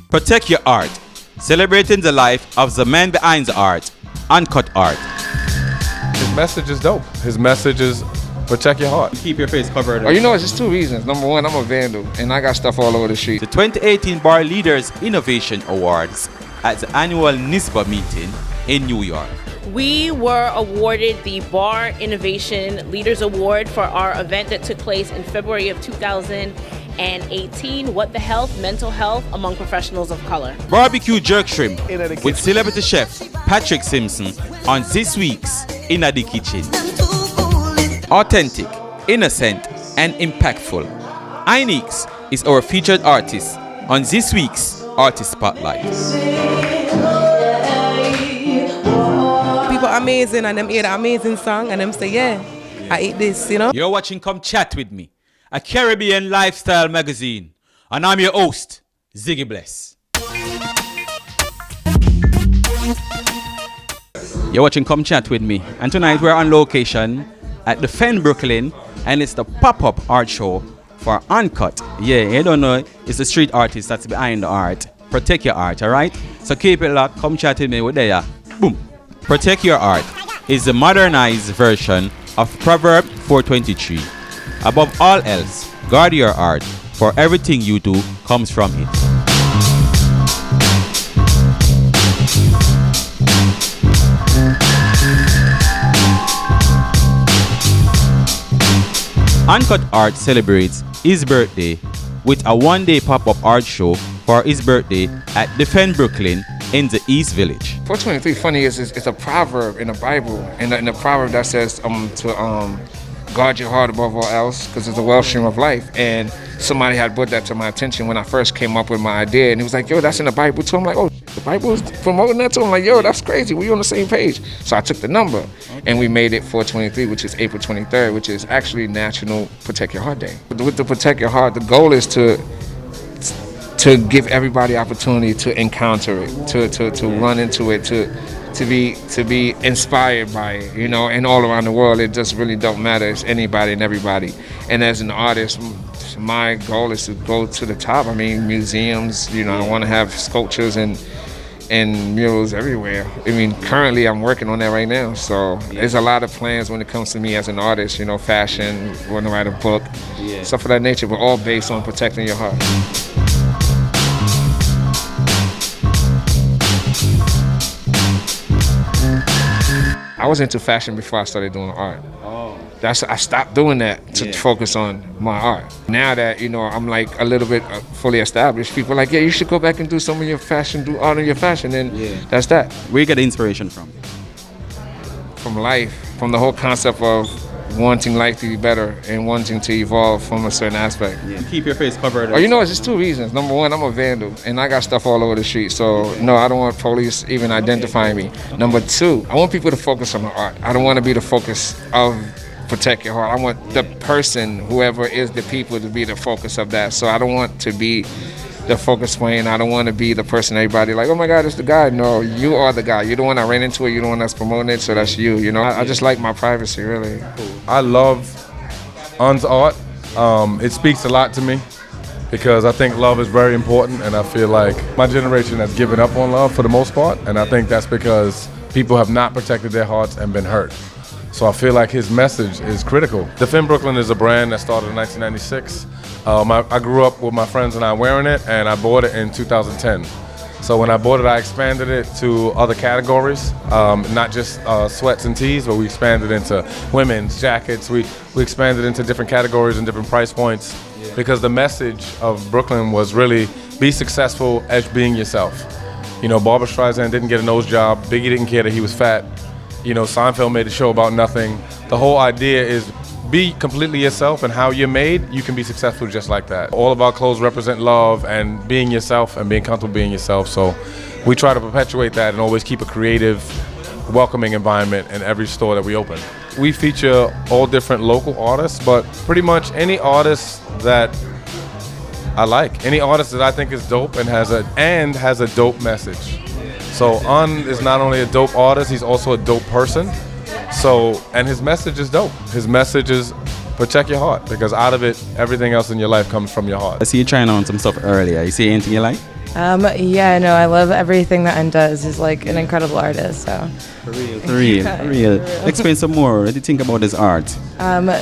Protect your art, celebrating the life of the man behind the art, Uncut Art. His message is dope. His message is protect your heart. Keep your face covered. Oh, you know, it's just two reasons. Number one, I'm a vandal, and I got stuff all over the street. The 2018 Bar Leaders Innovation Awards at the annual NYSBA meeting in New York. We were awarded the Bar Innovation Leaders Award for our event that took place in February of 2018, What the Health, Mental Health Among Professionals of Color. Barbecue jerk shrimp with celebrity chef Patrick Simpson on this week's Inna the Kitchen. Authentic, innocent, and impactful, Ineeks is our featured artist on this week's Artist Spotlight. People are amazing and them hear the amazing song and them say, yeah, I eat this, you know. You're watching Come Chat With Me, a Caribbean lifestyle magazine, and I'm your host, Ziggy Bless. You're watching Come Chat With Me, and tonight we're on location at the Fen Brooklyn, and it's the pop-up art show for Uncut. Yeah, you don't know, it's the street artist that's behind the art. Protect your art, alright? So keep it locked, come chat with me, we're there. Boom. Protect your art is the modernized version of Proverb 4:23. Above all else, guard your art, for everything you do comes from it. Uncut Art celebrates his birthday with a one-day pop-up art show for his birthday at the Fen Brooklyn in the East Village. 423, funny is it's a proverb in the Bible, and in the proverb that says to guard your heart above all else, because it's the wellspring of life. And somebody had brought that to my attention when I first came up with my idea, and he was like, yo, that's in the Bible too. I'm like, oh, the Bible's promoting that too? I'm like, yo, that's crazy, we on the same page. So I took the number, and we made it 423, which is April 23rd, which is actually National Protect Your Heart Day. With the Protect Your Heart, the goal is to give everybody opportunity to encounter it, to run into it, to be inspired by it, you know. And all around the world, it just really don't matter. It's anybody and everybody. And as an artist, my goal is to go to the top. I mean, museums, you know, I want to have sculptures and murals everywhere. I mean, currently I'm working on that right now. So there's a lot of plans when it comes to me as an artist, you know, fashion, want to write a book, stuff of that nature, but all based on protecting your heart. I was into fashion before I started doing art. I stopped doing that to focus on my art. Now that, you know, I'm like a little bit fully established, people are like, yeah, you should go back and do some of your fashion, do art in your fashion, and that's that. Where you get the inspiration from? From life, from the whole concept of wanting life to be better and wanting to evolve from a certain aspect. Keep your face covered. Oh, you know, it's just two reasons. Number one, I'm a vandal, and I got stuff all over the street, so no, I don't want police even identifying me. Number two, I want people to focus on the art. I don't want to be the focus of Protect Your Heart. I want the person, whoever is the people, to be the focus of that. So I don't want to be the focus point. I don't want to be the person everybody like, oh my God, it's the guy. No, you are the guy. You're the one that ran into it. You're the one that's promoting it, so that's you. You know, I just like my privacy, really. I love Un's art. It speaks a lot to me because I think love is very important, and I feel like my generation has given up on love for the most part, and I think that's because people have not protected their hearts and been hurt. So I feel like his message is critical. The Fen Brooklyn is a brand that started in 1996. I grew up with my friends and I wearing it, and I bought it in 2010. So when I bought it, I expanded it to other categories, not just sweats and tees, but we expanded into women's jackets. We expanded into different categories and different price points because the message of Brooklyn was really be successful as being yourself. You know, Barbra Streisand didn't get a nose job. Biggie didn't care that he was fat. You know, Seinfeld made a show about nothing. The whole idea is be completely yourself and how you're made, you can be successful just like that. All of our clothes represent love and being yourself and being comfortable being yourself. So we try to perpetuate that and always keep a creative, welcoming environment in every store that we open. We feature all different local artists, but pretty much any artist that I like, any artist that I think is dope and has a dope message. So is not only a dope artist, he's also a dope person. So, and his message is dope. His message is protect your heart, because out of it, everything else in your life comes from your heart. I see you trying on some stuff earlier. You see anything you like? Yeah, no, I love everything that does. He's like an incredible artist. So For real. Explain some more. What do you think about his art?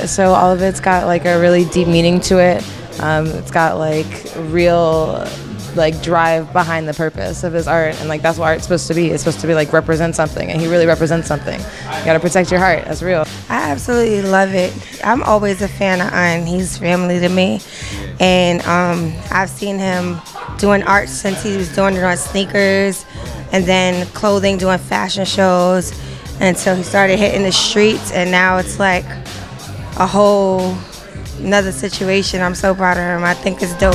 So all of it's got like a really deep meaning to it. It's got like real like drive behind the purpose of his art, and like that's what art's supposed to be. It's supposed to be like represent something, and he really represents something. You gotta protect your heart. That's real. I absolutely love it. I'm always a fan of Un. He's family to me, and I've seen him doing art since he was doing it on sneakers, and then clothing, doing fashion shows, until he started hitting the streets, and now it's like a whole another situation. I'm so proud of him. I think it's dope.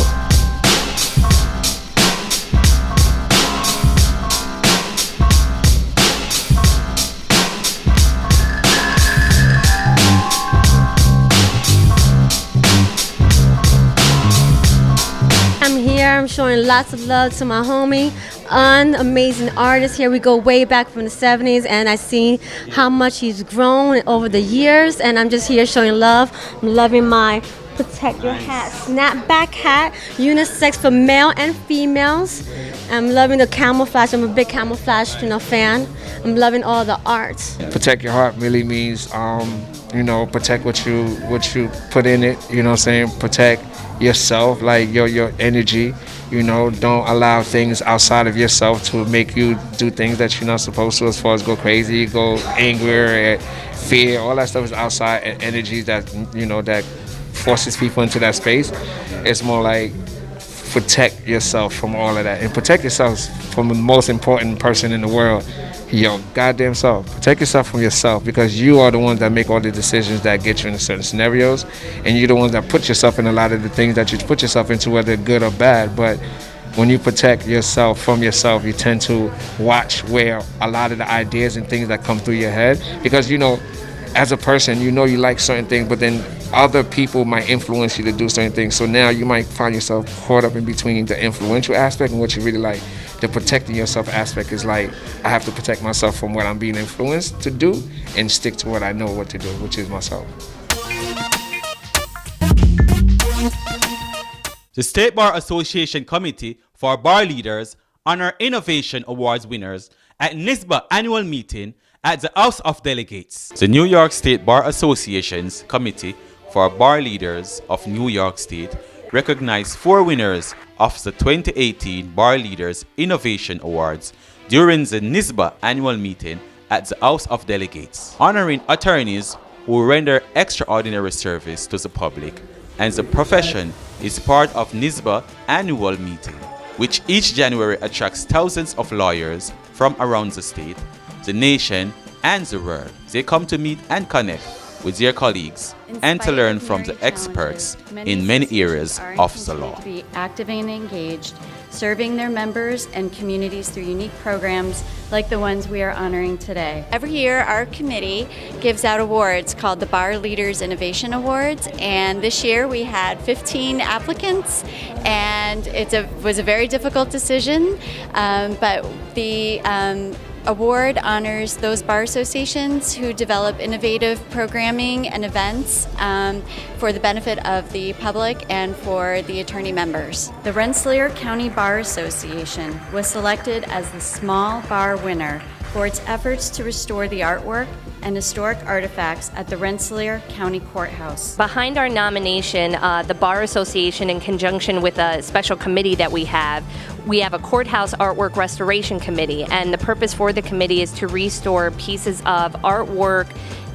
I'm showing lots of love to my homie, amazing artist. Here we go way back from the 70s, and I see how much he's grown over the years, and I'm just here showing love. I'm loving my Protect Your Hat snapback hat, unisex for male and females. I'm loving the camouflage. I'm a big camouflage, fan. I'm loving all the art. Protect your heart really means, protect what you put in it. You know what I'm saying? Protect yourself, like your energy. Don't allow things outside of yourself to make you do things that you're not supposed to, as far as go crazy, go angry, fear. All that stuff is outside energy that that forces people into that space. It's more like protect yourself from all of that, and protect yourself from the most important person in the world, your goddamn self. Protect yourself from yourself, because you are the ones that make all the decisions that get you into certain scenarios, and you're the ones that put yourself in a lot of the things that you put yourself into, whether good or bad. But when you protect yourself from yourself, you tend to watch where a lot of the ideas and things that come through your head, because as a person, you like certain things, but then other people might influence you to do certain things. So now you might find yourself caught up in between the influential aspect and what you really like. The protecting yourself aspect is like, I have to protect myself from what I'm being influenced to do and stick to what I know what to do, which is myself. The State Bar Association Committee for Bar Leaders honor Innovation Awards winners at NYSBA annual meeting at the House of Delegates. The New York State Bar Association's Committee for Bar Leaders of New York State recognized 4 winners of the 2018 Bar Leaders Innovation Awards during the NYSBA annual meeting at the House of Delegates, honoring attorneys who render extraordinary service to the public, and the profession is part of NYSBA annual meeting, which each January attracts thousands of lawyers from around the state, the nation, and the world. They come to meet and connect with their colleagues and to learn from the experts in many areas of the law. To be active and engaged, serving their members and communities through unique programs like the ones we are honoring today. Every year, our committee gives out awards called the Bar Leaders Innovation Awards, and this year we had 15 applicants, and it was a very difficult decision, but the award honors those bar associations who develop innovative programming and events for the benefit of the public and for the attorney members. The Rensselaer County Bar Association was selected as the small bar winner for its efforts to restore the artwork and historic artifacts at the Rensselaer County Courthouse. Behind our nomination, the Bar Association, in conjunction with a special committee that we have a courthouse artwork restoration committee, and the purpose for the committee is to restore pieces of artwork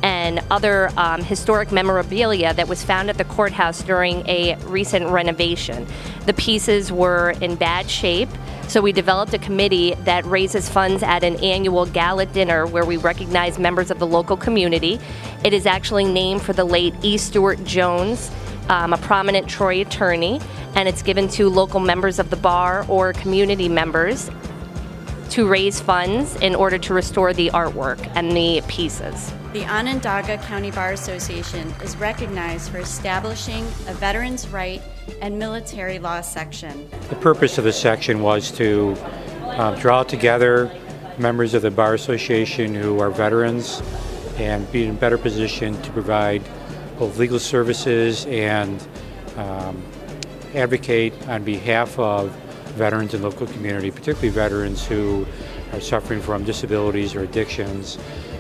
and other historic memorabilia that was found at the courthouse during a recent renovation. The pieces were in bad shape, so we developed a committee that raises funds at an annual gala dinner where we recognize members of the local community. It is actually named for the late E. Stewart Jones, a prominent Troy attorney, and it's given to local members of the bar or community members to raise funds in order to restore the artwork and the pieces. The Onondaga County Bar Association is recognized for establishing a veterans' right and military law section. The purpose of the section was to draw together members of the Bar Association who are veterans and be in a better position to provide both legal services and advocate on behalf of veterans and local community, particularly veterans who are suffering from disabilities or addictions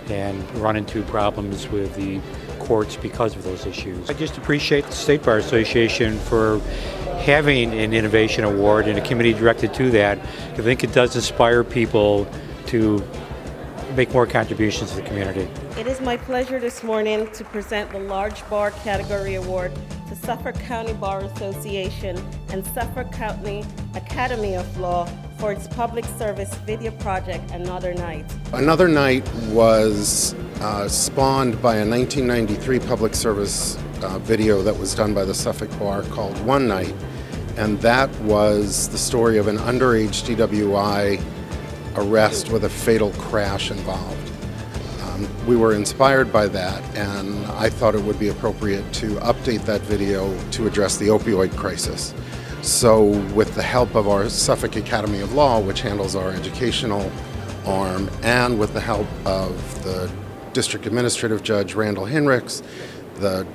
and run into problems with the courts because of those issues. I just appreciate the State Bar Association for having an innovation award and a committee directed to that. I think it does inspire people to make more contributions to the community. It is my pleasure this morning to present the Large Bar Category Award to Suffolk County Bar Association and Suffolk County Academy of Law for its public service video project, Another Night. Another Night was spawned by a 1993 public service video that was done by the Suffolk Bar called One Night, and that was the story of an underage DWI arrest with a fatal crash involved. We were inspired by that, and I thought it would be appropriate to update that video to address the opioid crisis. So with the help of our Suffolk Academy of Law, which handles our educational arm, and with the help of the District Administrative Judge Randall Hinrichs, the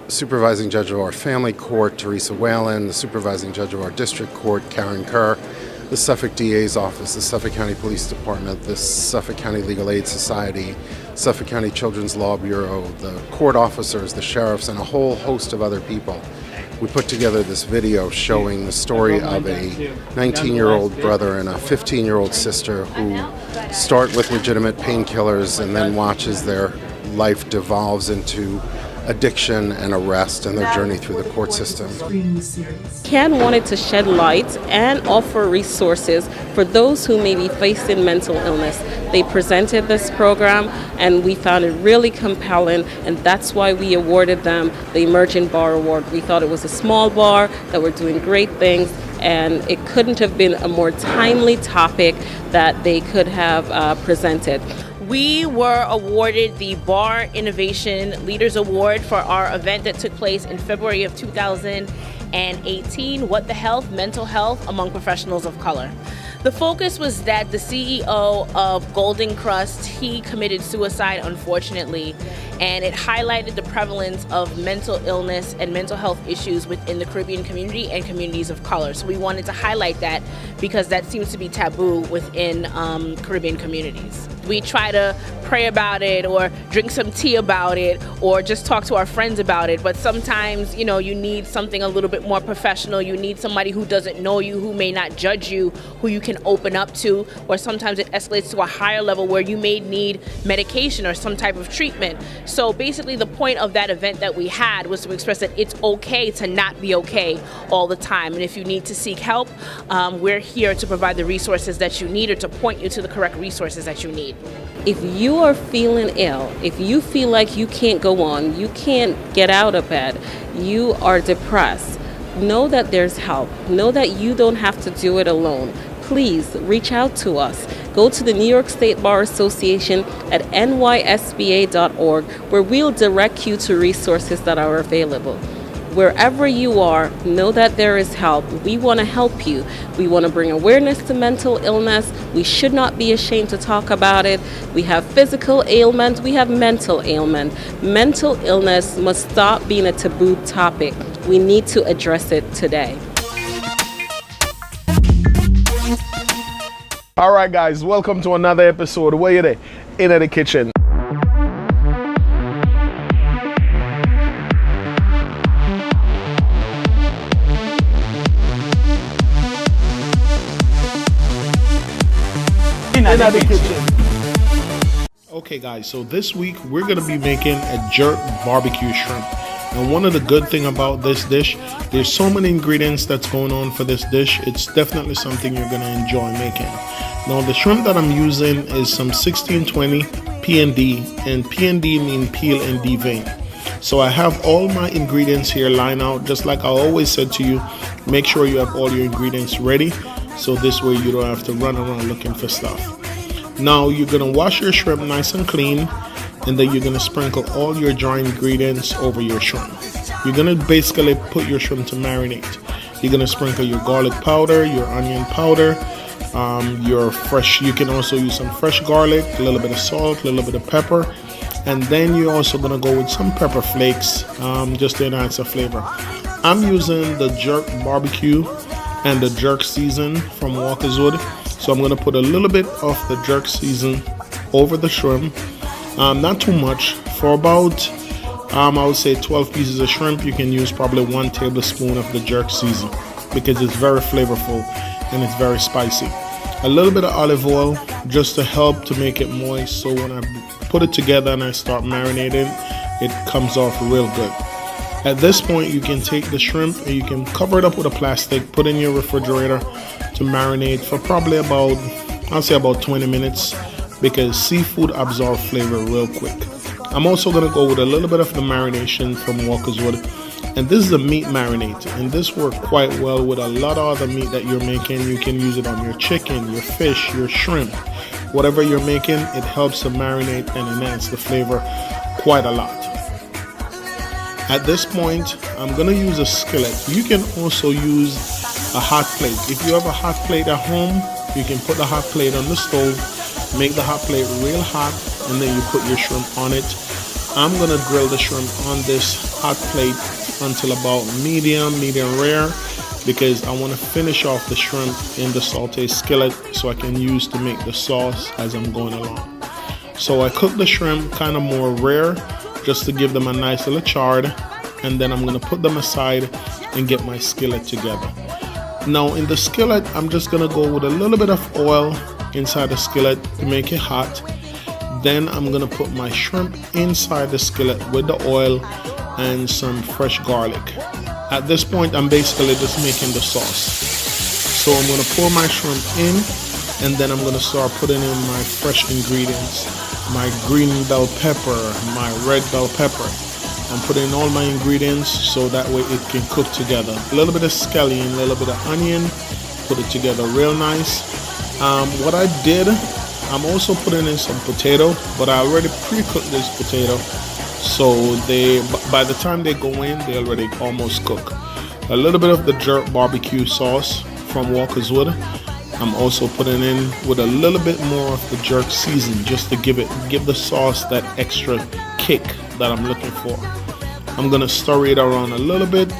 Supervising Judge of our Family Court, Teresa Whalen, the Supervising Judge of our District Court, Karen Kerr, the Suffolk DA's Office, the Suffolk County Police Department, the Suffolk County Legal Aid Society, Suffolk County Children's Law Bureau, the court officers, the sheriffs, and a whole host of other people. We put together this video showing the story of a 19-year-old brother and a 15-year-old sister who start with legitimate painkillers and then watch as their life devolves into addiction and arrest and their journey through the court system. CAN wanted to shed light and offer resources for those who may be facing mental illness. They presented this program and we found it really compelling, and that's why we awarded them the Emerging Bar Award. We thought it was a small bar that were doing great things, and it couldn't have been a more timely topic that they could have presented. We were awarded the Bar Innovation Leaders Award for our event that took place in February of 2018, What the Health, Mental Health Among Professionals of Color. The focus was that the CEO of Golden Crust, he committed suicide, unfortunately, and it highlighted the prevalence of mental illness and mental health issues within the Caribbean community and communities of color. So we wanted to highlight that because that seems to be taboo within Caribbean communities. We try to pray about it or drink some tea about it or just talk to our friends about it, but sometimes, you know, you need something a little bit more professional. You need somebody who doesn't know you, who may not judge you, who you can open up to, or sometimes it escalates to a higher level where you may need medication or some type of treatment. So basically the point of that event that we had was to express that it's okay to not be okay all the time, and if you need to seek help, we're here to provide the resources that you need or to point you to the correct resources that you need. If you are feeling ill, if you feel like you can't go on, you can't get out of bed, you are depressed, know that there's help. Know that you don't have to do it alone. Please reach out to us. Go to the New York State Bar Association at NYSBA.org, where we'll direct you to resources that are available. Wherever you are, know that there is help. We want to help you. We want to bring awareness to mental illness. We should not be ashamed to talk about it. We have physical ailment. We have mental ailment. Mental illness must stop being a taboo topic. We need to address it today. All right, guys, welcome to another episode. Where you there? In the kitchen. In the kitchen. Okay guys, so this week we're going to be making a jerk barbecue shrimp. And one of the good thing about this dish, there's so many ingredients that's going on for this dish. It's definitely something you're going to enjoy making. Now the shrimp that I'm using is some 1620 P&D, and P&D mean peel and devein. So I have all my ingredients here lined out, just like I always said to you, make sure you have all your ingredients ready, so this way you don't have to run around looking for stuff. Now you're going to wash your shrimp nice and clean, and then you're going to sprinkle all your dry ingredients over your shrimp. You're going to basically put your shrimp to marinate. You're going to sprinkle your garlic powder, your onion powder, your fresh, you can also use some fresh garlic, a little bit of salt, a little bit of pepper, and then you're also going to go with some pepper flakes just to enhance the flavor. I'm using the jerk barbecue and the jerk season from Walker's Wood. So I'm going to put a little bit of the jerk season over the shrimp, not too much. For about, I would say 12 pieces of shrimp, you can use probably 1 tablespoon of the jerk season because it's very flavorful and it's very spicy. A little bit of olive oil just to help to make it moist, so when I put it together and I start marinating, it comes off real good. At this point, you can take the shrimp and you can cover it up with a plastic, put it in your refrigerator to marinate for probably about, I'll say about 20 minutes, because seafood absorbs flavor real quick. I'm also going to go with a little bit of the marination from Walker's Wood, and this is a meat marinade, and this works quite well with a lot of other meat that you're making. You can use it on your chicken, your fish, your shrimp, whatever you're making. It helps to marinate and enhance the flavor quite a lot. At this point, I'm going to use a skillet. You can also use a hot plate. If you have a hot plate at home, you can put the hot plate on the stove, make the hot plate real hot, and then you put your shrimp on it. I'm going to grill the shrimp on this hot plate until about medium rare, because I want to finish off the shrimp in the saute skillet so I can use to make the sauce as I'm going along. So I cook the shrimp kind of more rare, just to give them a nice little chard, and then I'm going to put them aside and get my skillet together. Now in the skillet, I'm just going to go with a little bit of oil inside the skillet to make it hot. Then I'm going to put my shrimp inside the skillet with the oil and some fresh garlic. At this point, I'm basically just making the sauce. So I'm going to pour my shrimp in, and then I'm going to start putting in my fresh ingredients. My green bell pepper, my red bell pepper. I'm putting all my ingredients so that way it can cook together. A little bit of scallion, a little bit of onion, put it together real nice. What I did, I'm also putting in some potato, but I already pre-cooked this potato, so by the time they go in, they already almost cook. A little bit of the jerk barbecue sauce from Walker's Wood. I'm also putting in with a little bit more of the jerk season, just to give the sauce that extra kick that I'm looking for. I'm gonna stir it around a little bit.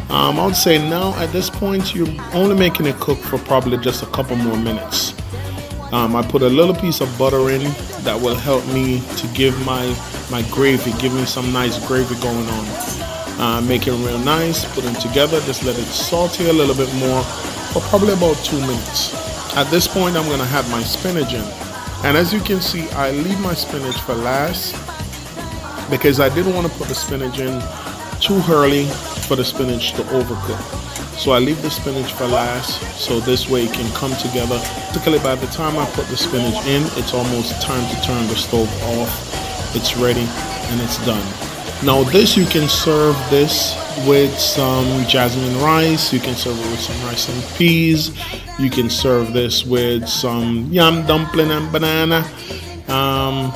I would say now at this point you're only making it cook for probably just a couple more minutes. I put a little piece of butter in that will help me to give my gravy, give me some nice gravy going on. Make it real nice, put them together, just let it saute a little bit more for probably about 2 minutes. At this point, I'm gonna have my spinach in. And as you can see, I leave my spinach for last because I didn't want to put the spinach in too early for the spinach to overcook. So I leave the spinach for last, so this way it can come together. Particularly by the time I put the spinach in, it's almost time to turn the stove off. It's ready and it's done. Now this, you can serve this with some jasmine rice. You can serve it with some rice and peas. You can serve this with some yam dumpling and banana.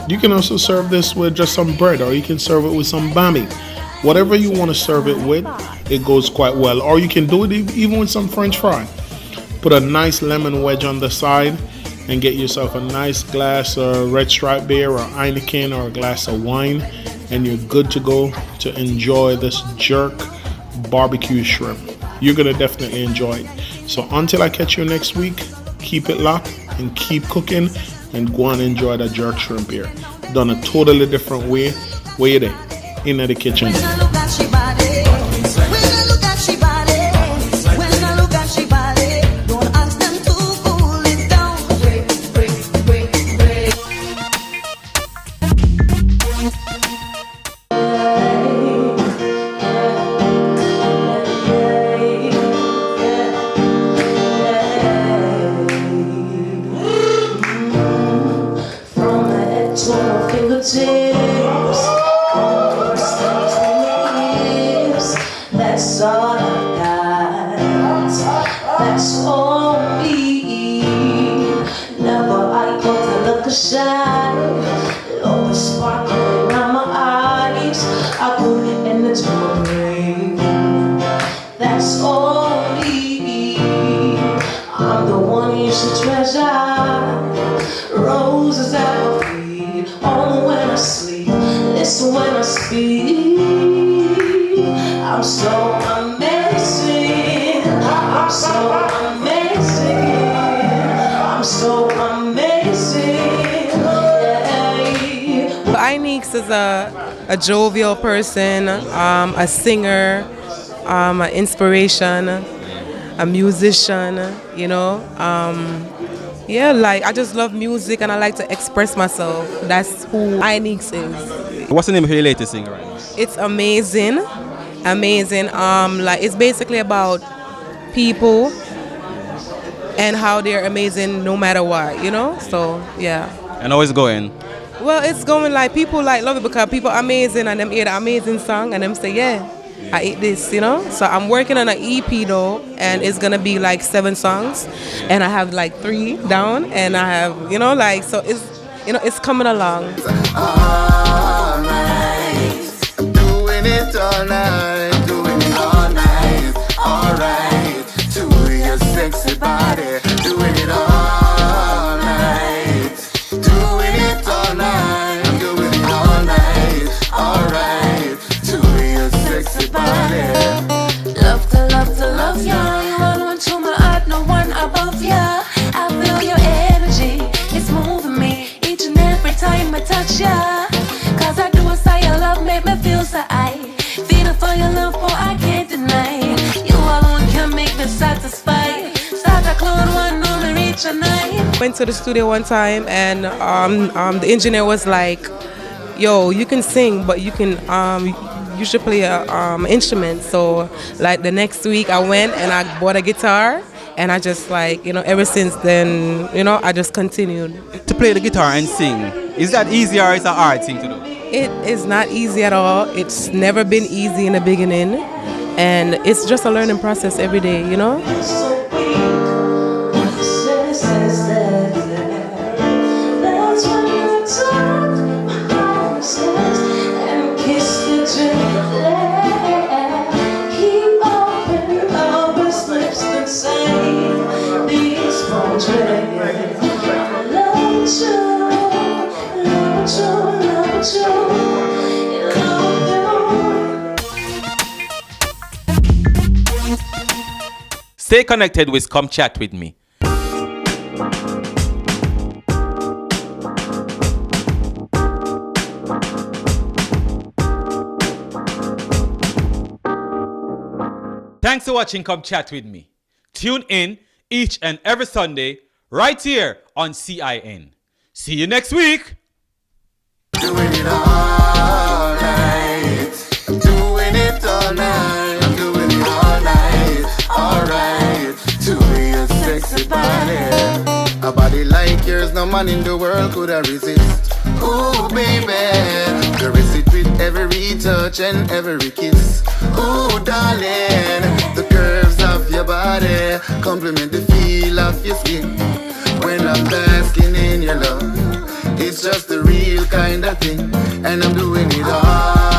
You can also serve this with just some bread, or you can serve it with some bami. Whatever you want to serve it with, it goes quite well. Or you can do it even with some French fry. Put a nice lemon wedge on the side and get yourself a nice glass of red stripe beer or Heineken or a glass of wine, and you're good to go to enjoy this jerk barbecue shrimp. You're gonna definitely enjoy it. So until I catch you next week, keep it locked and keep cooking, and go and enjoy the jerk shrimp here. Done a totally different way. Where you there? In the kitchen. tears, that's all I got, that's all me. Never I go to look a shine, love is sparkling out my eyes. I put it into my brain, that's all me. I'm the one you should treasure, roses at my feet, on when I sleep, listen when I speak. I'm so amazing, I'm so amazing, I'm so amazing, yeah. Ineeks is a jovial person, a singer, an inspiration, a musician, you know. Yeah, like I just love music and I like to express myself. That's who Ineeks is. What's the name of your latest singer right now? It's amazing, amazing. Like it's basically about people and how they're amazing no matter what, you know. So yeah. And how is it going? Well, it's going like people like love it because people are amazing and them hear the amazing song and them say, yeah, I eat this, you know. So I'm working on an EP though, and it's gonna be like 7 songs, and I have like 3 down, and I have, you know, like, so it's, you know, it's coming along. All night, doing it all night, doing it all night, all right, to your sexy body, doing it all night, doing it all night, doing it all night, all right, to your sexy body. Love to love ya, you all want to my heart, no one above ya. I feel your energy, it's moving me each and every time I touch ya. Cause I do what say your love make me feel so high. Feeling for your love, boy, I can't deny. You alone can make me satisfied. Start a clone one, only reach a night. Went to the studio one time and the engineer was like, yo, you can sing, but you can you should play a instrument. So like the next week I went and I bought a guitar, and I just like, you know, ever since then, you know, I just continued. To play the guitar and sing, is that easy or is that a hard thing to do? It is not easy at all. It's never been easy in the beginning, and it's just a learning process every day, you know. Stay connected with Come Chat With Me. Thanks for watching Come Chat With Me. Tune in each and every Sunday right here on CIN. See you next week. Doing it all night, doing it all night, I'm doing it all night, alright, to your sexy body. A body like yours, no man in the world could have resist. Ooh, baby, caress it with every touch and every kiss. Ooh, darling, the curves of your body complement the feel of your skin. When I'm basking in your love, it's just the real kind of thing, and I'm doing it all